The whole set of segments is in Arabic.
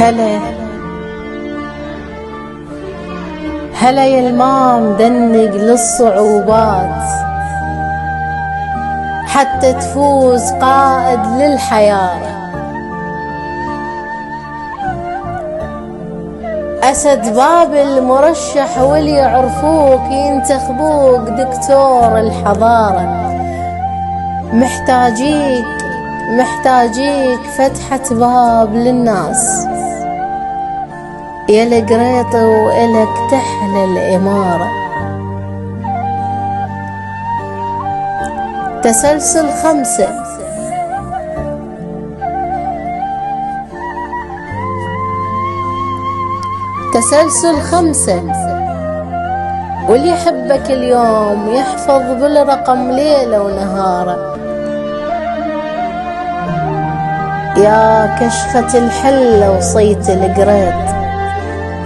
هلا هلا يا الماء مدنق للصعوبات حتى تفوز قائد للحياة. أسد بابل مرشح واللي يعرفوك ينتخبوك دكتور الحضارة. محتاجيك فتحة باب للناس يا القريطي وإلك تحلى الإمارة. تسلسل 5 تسلسل 5 واللي يحبك اليوم يحفظ بالرقم ليلة ونهارة. يا كشخة الحلة وصيت القريط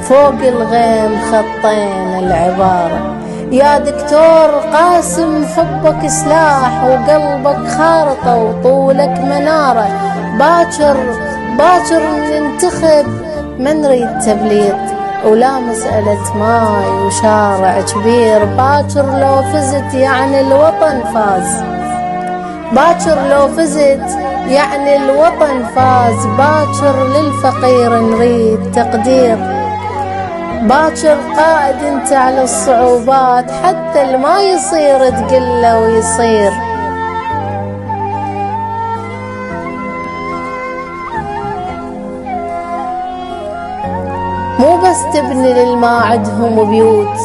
فوق الغيم خطين العبارة. يا دكتور قاسم حبك سلاح وقلبك خارطة وطولك منارة. باكر ننتخب ما نريد تبليط ولا مسألة ماي وشارع كبير. باكر لو فزت يعني الوطن فاز. باكر لو فزت يعني الوطن فاز. باكر للفقير نريد تقدير. باكر قائد انت على الصعوبات حتى الما يصير تقله ويصير. مو بس تبني للما عدهم بيوت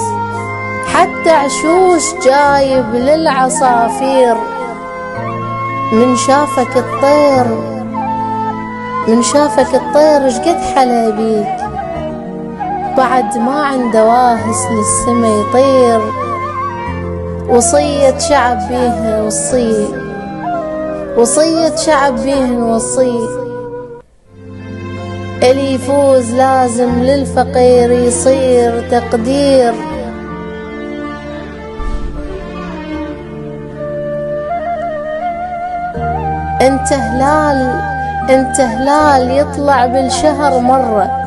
حتى عشوش جايب للعصافير. من شافك الطير شقد حلا بيك بعد ما عنده واهس للسما يطير. وصية شعب بيهن وصي اللي يفوز لازم للفقير يصير تقدير. انت هلال يطلع بالشهر مرة.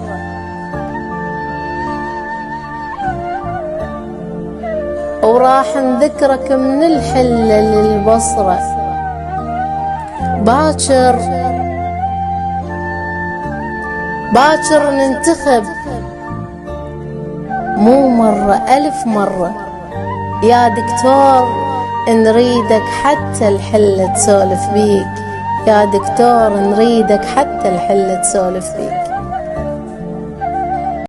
وراح نذكرك من الحلة للبصرة. باكر ننتخب مو مرة 1000 مرة. يا دكتور نريدك حتى الحلة تسولف بيك. يا دكتور نريدك حتى الحلة تسولف بيك.